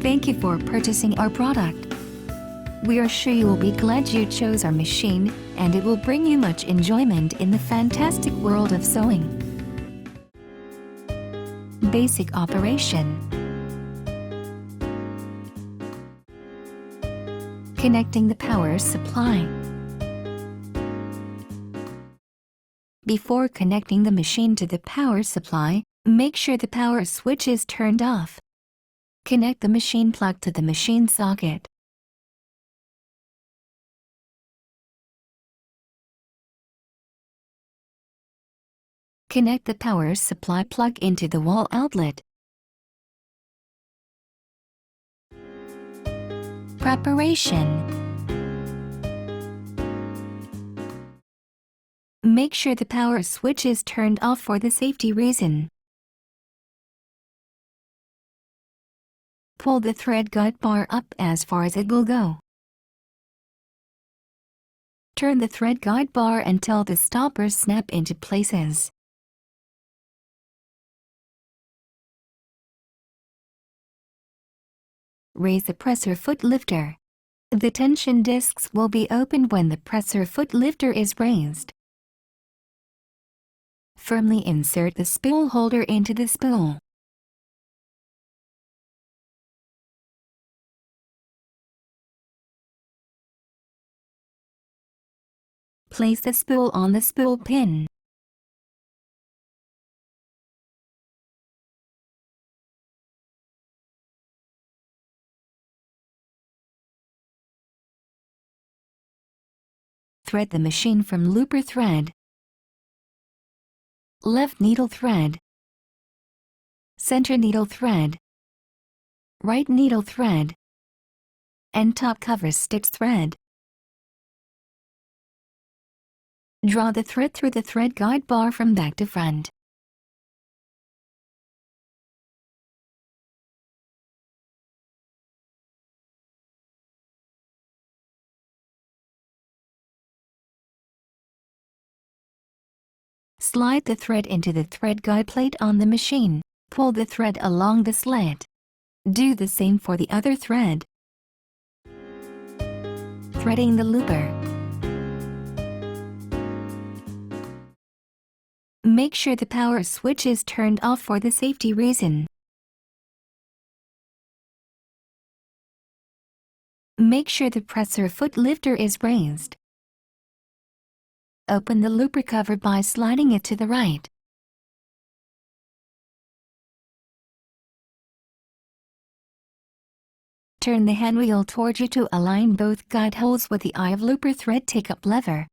Thank you for purchasing our product. We are sure you will be glad you chose our machine, and it will bring you much enjoyment in the fantastic world of sewing. Basic operation. Connecting the power supply. Before connecting the machine to the power supply, make sure the power switch is turned off. Connect the machine plug to the machine socket. Connect the power supply plug into the wall outlet. Preparation. Make sure the power switch is turned off for the safety reason. Pull the thread guide bar up as far as it will go. Turn the thread guide bar until the stoppers snap into places. Raise the presser foot lifter. The tension discs will be opened when the presser foot lifter is raised. Firmly insert the spool holder into the spool. Place the spool on the spool pin. Thread the machine from looper thread, left needle thread, center needle thread, right needle thread, and top cover stitch thread. Draw the thread through the thread guide bar from back to front. Slide the thread into the thread guide plate on the machine. Pull the thread along the slit. Do the same for the other thread. Threading the looper. Make sure the power switch is turned off for the safety reason. Make sure the presser foot lifter is raised. Open the looper cover by sliding it to the right. Turn the handwheel toward you to align both guide holes with the eye of looper thread take-up lever.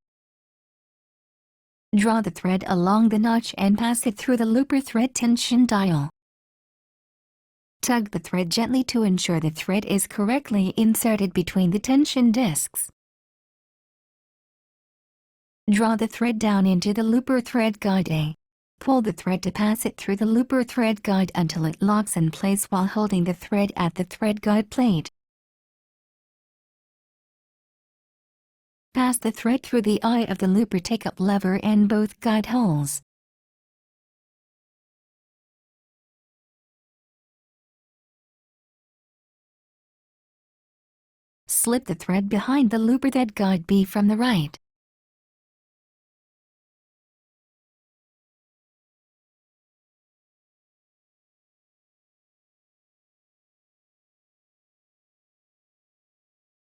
Draw the thread along the notch and pass it through the looper thread tension dial. Tug the thread gently to ensure the thread is correctly inserted between the tension discs. Draw the thread down into the looper thread guide A. Pull the thread to pass it through the looper thread guide until it locks in place while holding the thread at the thread guide plate. Pass the thread through the eye of the looper take-up lever and both guide holes. Slip the thread behind the looper thread guide B from the right.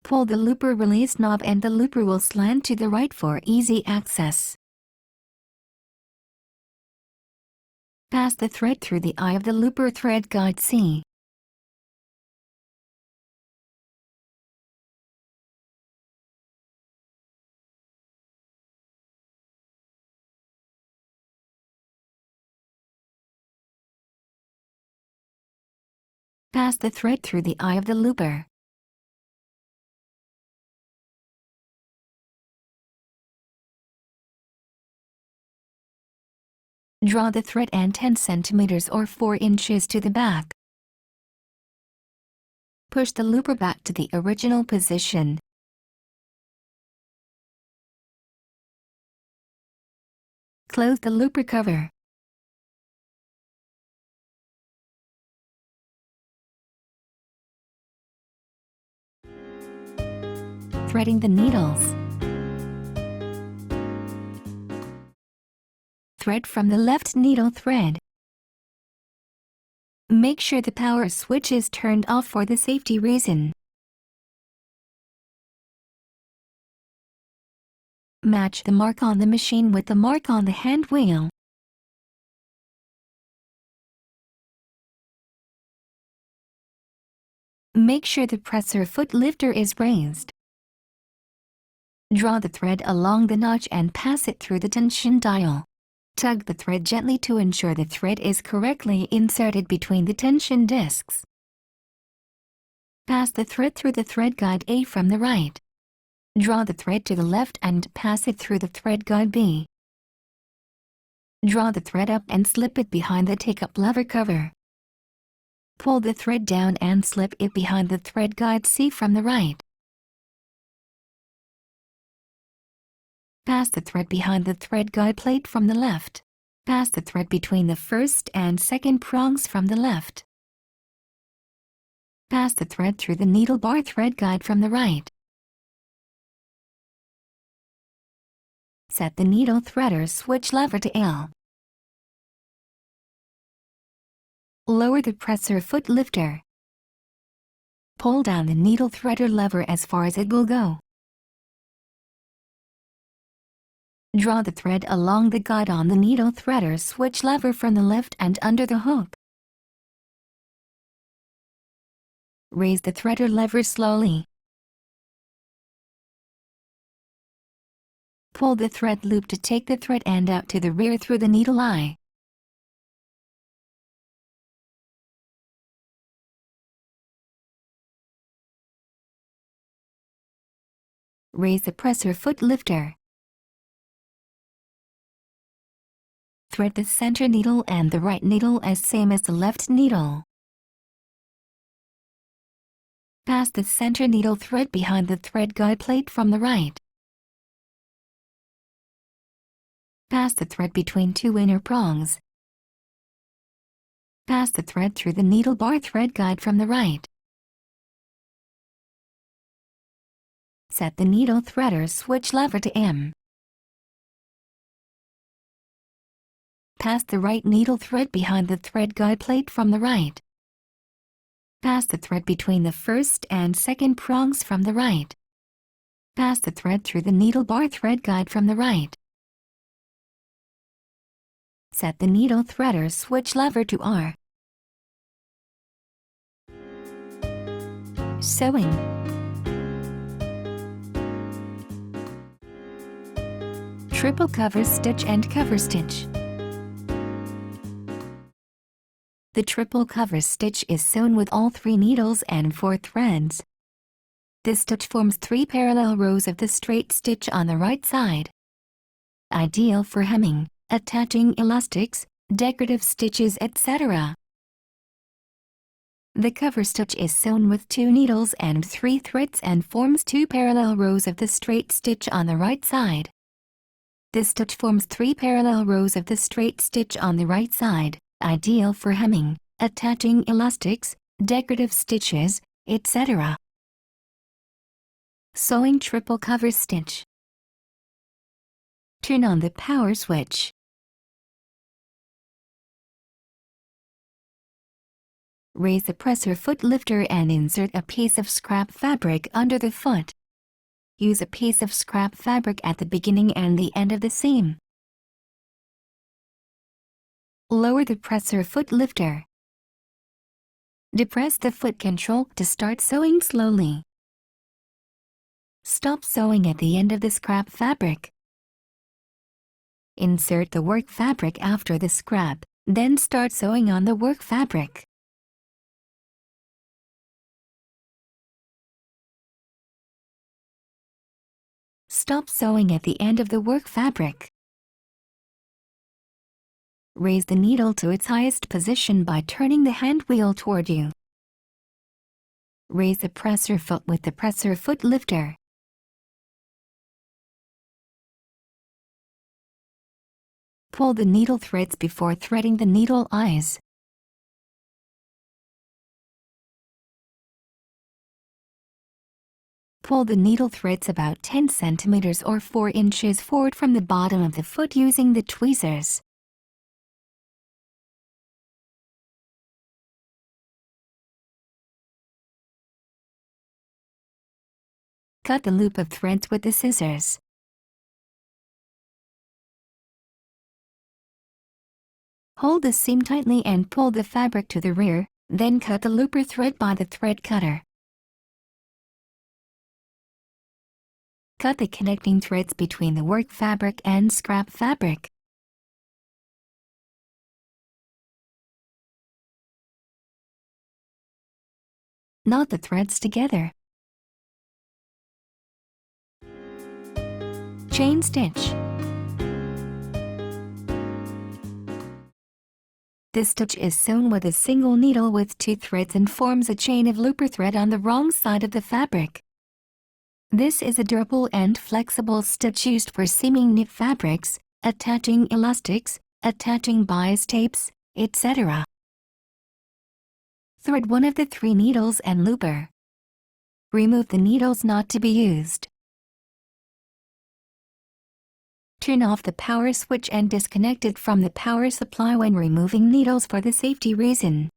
Pull the looper release knob and the looper will slant to the right for easy access. Pass the thread through the eye of the looper thread guide C. Pass the thread through the eye of the looper. Draw the thread end 10 cm or 4 inches to the back. Push the looper back to the original position. Close the looper cover. threading the needles. Thread from the left needle thread. Make sure the power switch is turned off for the safety reason. Match the mark on the machine with the mark on the hand wheel. Make sure the presser foot lifter is raised. Draw the thread along the notch and pass it through the tension dial. Tug the thread gently to ensure the thread is correctly inserted between the tension discs. Pass the thread through the thread guide A from the right. Draw the thread to the left and pass it through the thread guide B. Draw the thread up and slip it behind the take-up lever cover. Pull the thread down and slip it behind the thread guide C from the right. Pass the thread behind the thread guide plate from the left. Pass the thread between the first and second prongs from the left. Pass the thread through the needle bar thread guide from the right. Set the needle threader switch lever to L. Lower the presser foot lifter. Pull down the needle threader lever as far as it will go. Draw the thread along the guide on the needle threader switch lever from the left and under the hook. Raise the threader lever slowly. Pull the thread loop to take the thread end out to the rear through the needle eye. Raise the presser foot lifter. Thread the center needle and the right needle as same as the left needle. Pass the center needle thread behind the thread guide plate from the right. Pass the thread between two inner prongs. Pass the thread through the needle bar thread guide from the right. Set the needle threader switch lever to M. Pass the right needle thread behind the thread guide plate from the right. Pass the thread between the first and second prongs from the right. Pass the thread through the needle bar thread guide from the right. Set the needle threader switch lever to R. Sewing. Triple cover stitch and cover stitch. The triple cover stitch is sewn with all 3 needles and 4 threads. This stitch forms 3 parallel rows of the straight stitch on the right side. Ideal for hemming, attaching elastics, decorative stitches, etc. The cover stitch is sewn with 2 needles and 3 threads and forms 2 parallel rows of the straight stitch on the right side. This stitch forms 3 parallel rows of the straight stitch on the right side, ideal for hemming, attaching elastics, decorative stitches, etc. Sewing triple cover stitch. Turn on the power switch. Raise the presser foot lifter and insert a piece of scrap fabric under the foot. Use a piece of scrap fabric at the beginning and the end of the seam. Lower the presser foot lifter. Depress the foot control to start sewing slowly. Stop sewing at the end of the scrap fabric. Insert the work fabric after the scrap, then start sewing on the work fabric. Stop sewing at the end of the work fabric. Raise the needle to its highest position by turning the hand wheel toward you. Raise the presser foot with the presser foot lifter. Pull the needle threads before threading the needle eyes. Pull the needle threads about 10 centimeters or 4 inches forward from the bottom of the foot using the tweezers. Cut the loop of threads with the scissors. Hold the seam tightly and pull the fabric to the rear, then cut the looper thread by the thread cutter. Cut the connecting threads between the work fabric and scrap fabric. Knot the threads together. Chain stitch. This stitch is sewn with a single needle with 2 threads and forms a chain of looper thread on the wrong side of the fabric. This is a durable and flexible stitch used for seaming knit fabrics, attaching elastics, attaching bias tapes, etc. Thread one of the 3 needles and looper. Remove the needles not to be used. Turn off the power switch and disconnect it from the power supply when removing needles for the safety reason.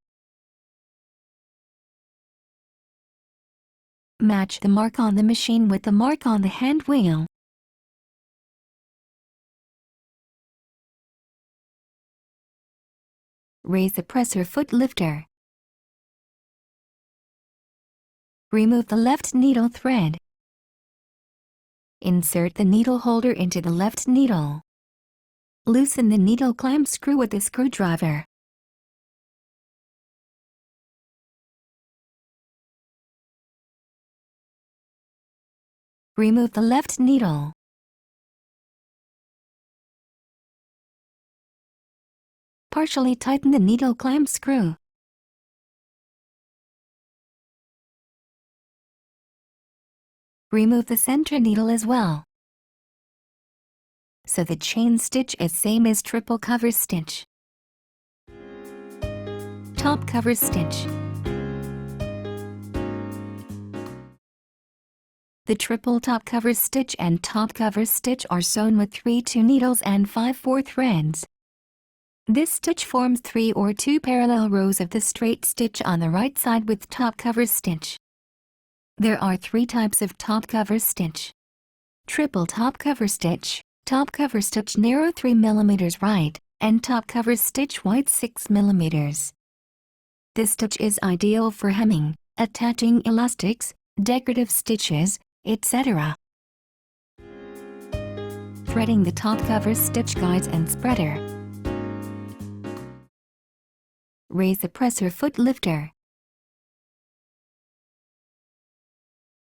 Match the mark on the machine with the mark on the hand wheel. Raise the presser foot lifter. Remove the left needle thread. Insert the needle holder into the left needle. Loosen the needle clamp screw with a screwdriver. Remove the left needle. Partially tighten the needle clamp screw. Remove the center needle as well, so the chain stitch is same as triple cover stitch. Top cover stitch. The triple top cover stitch and top cover stitch are sewn with 3 2 needles and 5 4 threads. This stitch forms 3 or 2 parallel rows of the straight stitch on the right side with top cover stitch. There are 3 types of top cover stitch. Triple top cover stitch, top cover stitch narrow 3 mm right, and top cover stitch wide 6 mm. This stitch is ideal for hemming, attaching elastics, decorative stitches, etc. Threading the top cover stitch guides and spreader. Raise the presser foot lifter.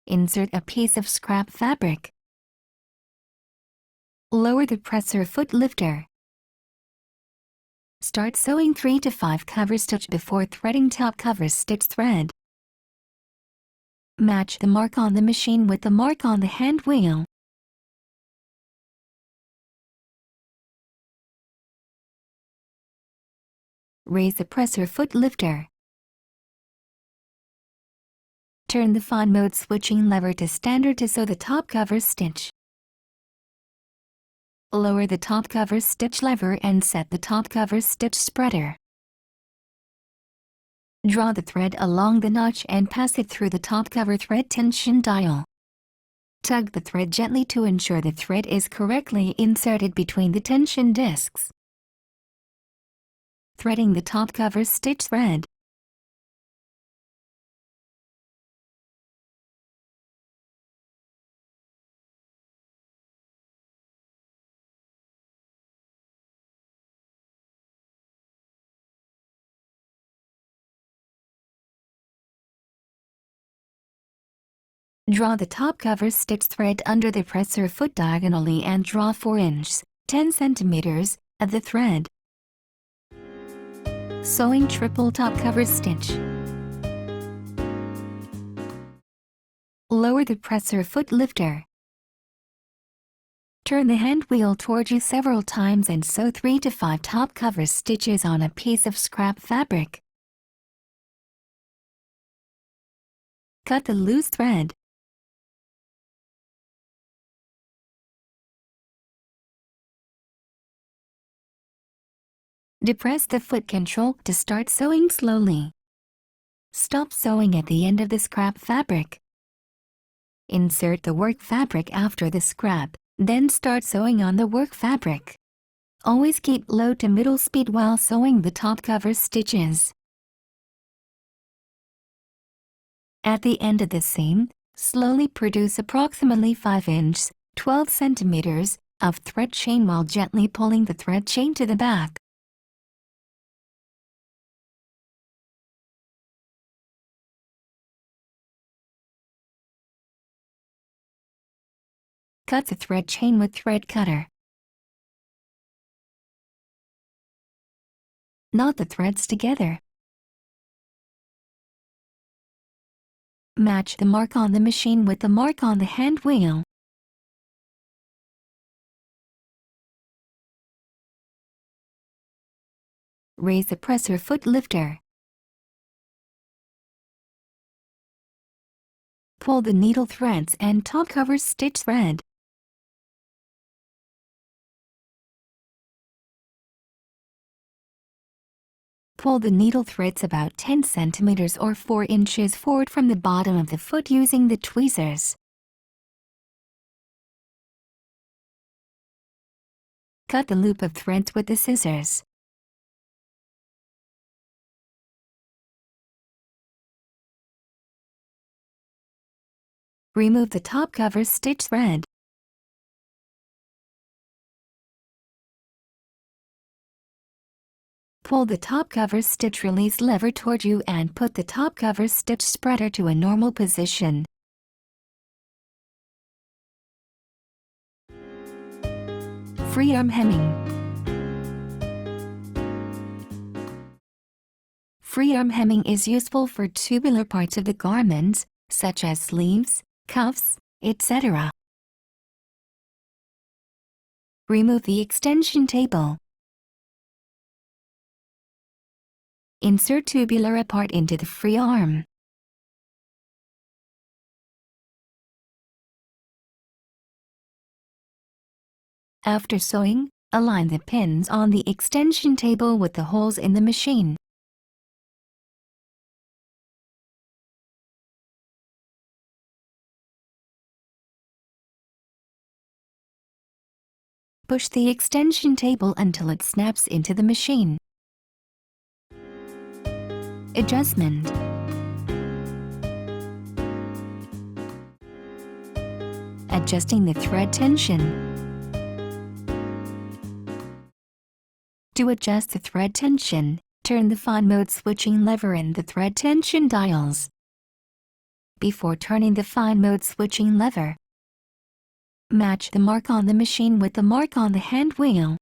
Insert a piece of scrap fabric. Lower the presser foot lifter. Start sewing 3 to 5 cover stitch before threading top cover stitch thread. Match the mark on the machine with the mark on the hand wheel. Raise the presser foot lifter. Turn the fine mode switching lever to standard to sew the top cover stitch. Lower the top cover stitch lever and set the top cover stitch spreader. Draw the thread along the notch and pass it through the top cover thread tension dial. Tug the thread gently to ensure the thread is correctly inserted between the tension discs. Threading the top cover stitch thread. Draw the top cover stitch thread under the presser foot diagonally and draw 4 inches, 10 centimeters, of the thread. Sewing triple top cover stitch. Lower the presser foot lifter. Turn the hand wheel toward you several times and sew 3 to 5 top cover stitches on a piece of scrap fabric. Cut the loose thread. Depress the foot control to start sewing slowly. Stop sewing at the end of the scrap fabric. Insert the work fabric after the scrap, then start sewing on the work fabric. Always keep low to middle speed while sewing the top cover stitches. At the end of the seam, slowly produce approximately 5 inches, 12 centimeters, of thread chain while gently pulling the thread chain to the back. Cut the thread chain with thread cutter. Knot the threads together. Match the mark on the machine with the mark on the hand wheel. Raise the presser foot lifter. Pull the needle threads and top cover stitch thread. Pull the needle threads about 10 centimeters or 4 inches forward from the bottom of the foot using the tweezers. Cut the loop of threads with the scissors. Remove the top cover stitch thread. Pull the top cover stitch release lever toward you and put the top cover stitch spreader to a normal position. Free arm hemming. Free arm hemming is useful for tubular parts of the garments, such as sleeves, cuffs, etc. Remove the extension table. Insert tubular part into the free arm. After sewing, align the pins on the extension table with the holes in the machine. Push the extension table until it snaps into the machine. Adjustment. Adjusting the thread tension. To adjust the thread tension, turn the fine mode switching lever in the thread tension dials. Before turning the fine mode switching lever, match the mark on the machine with the mark on the hand wheel.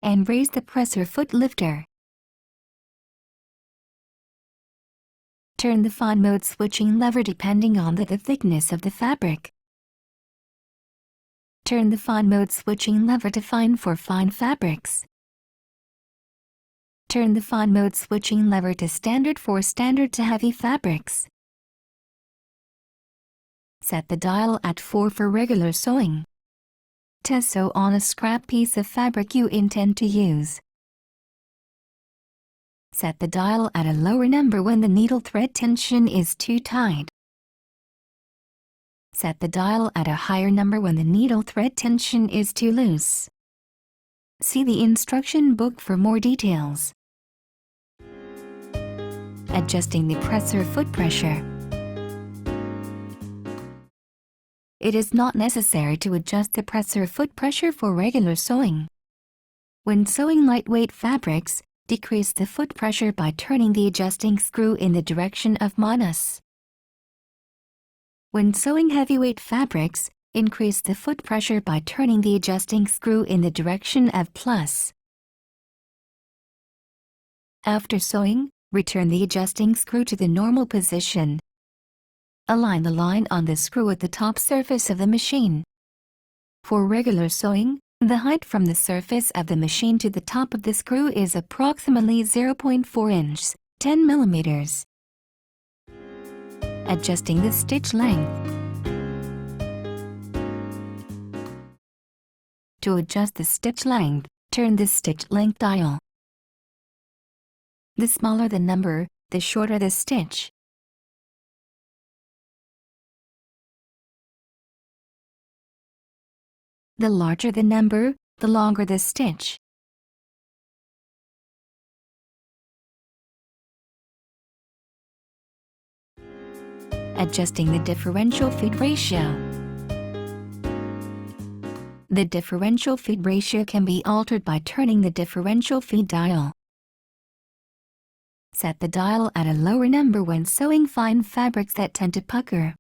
And raise the presser foot lifter. Turn the fine mode switching lever depending on the thickness of the fabric. Turn the fine mode switching lever to fine for fine fabrics. Turn the fine mode switching lever to standard for standard to heavy fabrics. Set the dial at 4 for regular sewing. To sew on a scrap piece of fabric you intend to use. Set the dial at a lower number when the needle thread tension is too tight. Set the dial at a higher number when the needle thread tension is too loose. See the instruction book for more details. Adjusting the presser foot pressure. It is not necessary to adjust the presser foot pressure for regular sewing. When sewing lightweight fabrics, decrease the foot pressure by turning the adjusting screw in the direction of minus. When sewing heavyweight fabrics, increase the foot pressure by turning the adjusting screw in the direction of plus. After sewing, return the adjusting screw to the normal position. Align the line on the screw at the top surface of the machine. For regular sewing, the height from the surface of the machine to the top of the screw is approximately 0.4 inches, 10 millimeters. Adjusting the stitch length. To adjust the stitch length, turn the stitch length dial. The smaller the number, the shorter the stitch. The larger the number, the longer the stitch. Adjusting the differential feed ratio. The differential feed ratio can be altered by turning the differential feed dial. Set the dial at a lower number when sewing fine fabrics that tend to pucker.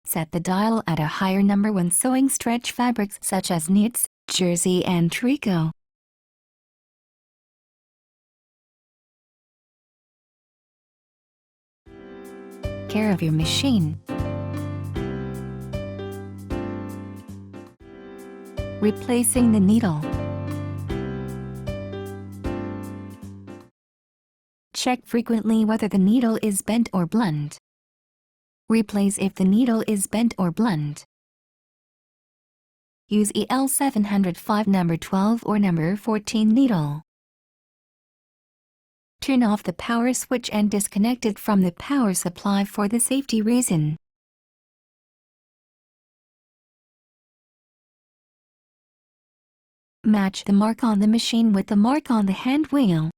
Set the dial at a higher number when sewing stretch fabrics such as knits, jersey and tricot. Care of your machine. Replacing the needle. Check frequently whether the needle is bent or blunt. Replace if the needle is bent or blunt. Use EL 705 number 12 or number 14 needle. Turn off the power switch and disconnect it from the power supply for the safety reason. Match the mark on the machine with the mark on the hand wheel.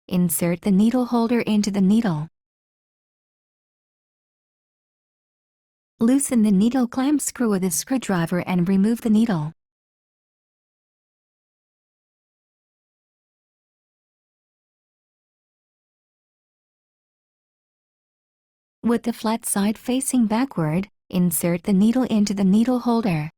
Insert the needle holder into the needle. Loosen the needle clamp screw with a screwdriver and remove the needle. With the flat side facing backward, insert the needle into the needle holder.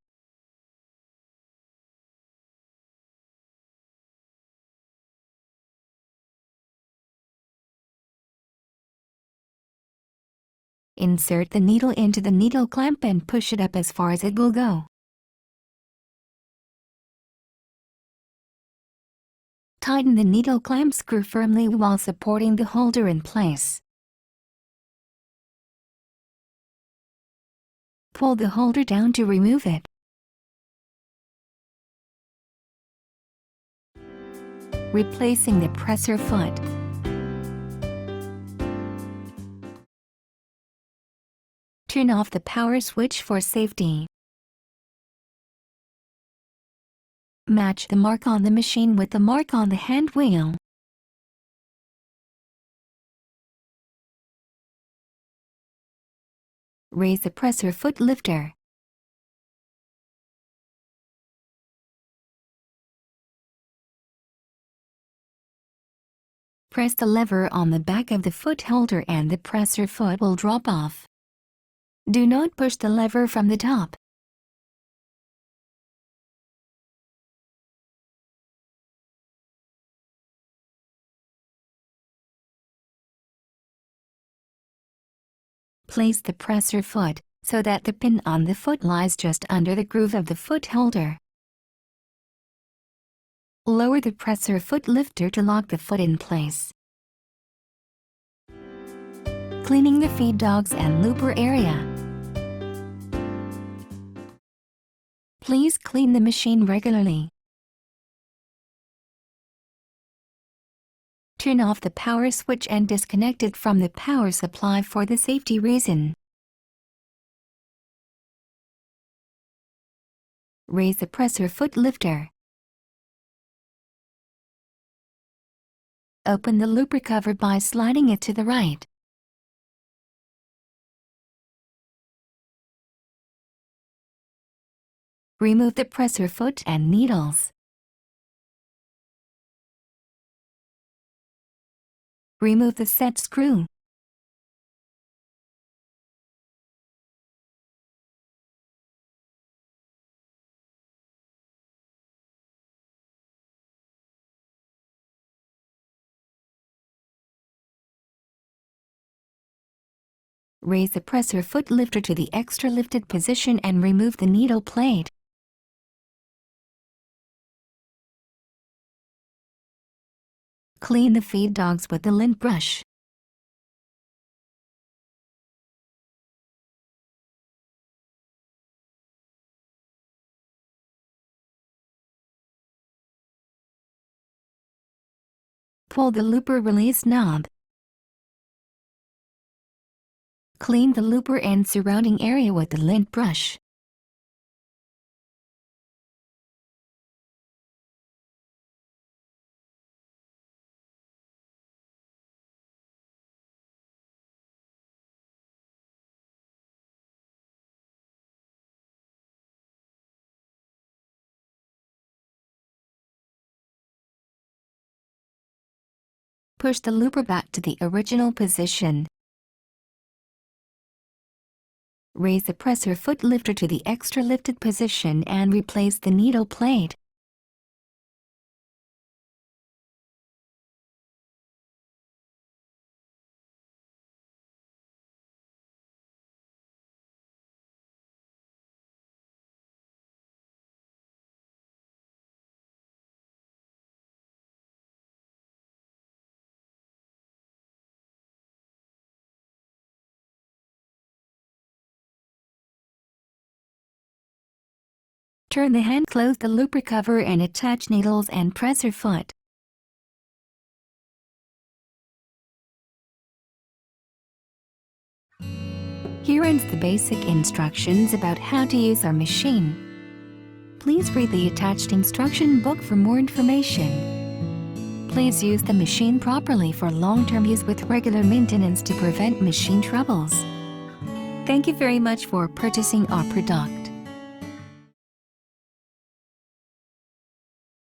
Insert the needle into the needle clamp and push it up as far as it will go. Tighten the needle clamp screw firmly while supporting the holder in place. Pull the holder down to remove it. Replacing the presser foot. Turn off the power switch for safety. Match the mark on the machine with the mark on the hand wheel. Raise the presser foot lifter. Press the lever on the back of the foot holder and the presser foot will drop off. Do not push the lever from the top. Place the presser foot so that the pin on the foot lies just under the groove of the foot holder. Lower the presser foot lifter to lock the foot in place. Cleaning the feed dogs and looper area. Please clean the machine regularly. Turn off the power switch and disconnect it from the power supply for the safety reason. Raise the presser foot lifter. Open the looper cover by sliding it to the right. Remove the presser foot and needles. Remove the set screw. Raise the presser foot lifter to the extra lifted position and remove the needle plate. Clean the feed dogs with the lint brush. Pull the looper release knob. Clean the looper and surrounding area with the lint brush. Push the looper back to the original position. Raise the presser foot lifter to the extra lifted position and replace the needle plate. Turn the hand, close the looper cover and attach needles and presser foot. Here ends the basic instructions about how to use our machine. Please read the attached instruction book for more information. Please use the machine properly for long-term use with regular maintenance to prevent machine troubles. Thank you very much for purchasing our product.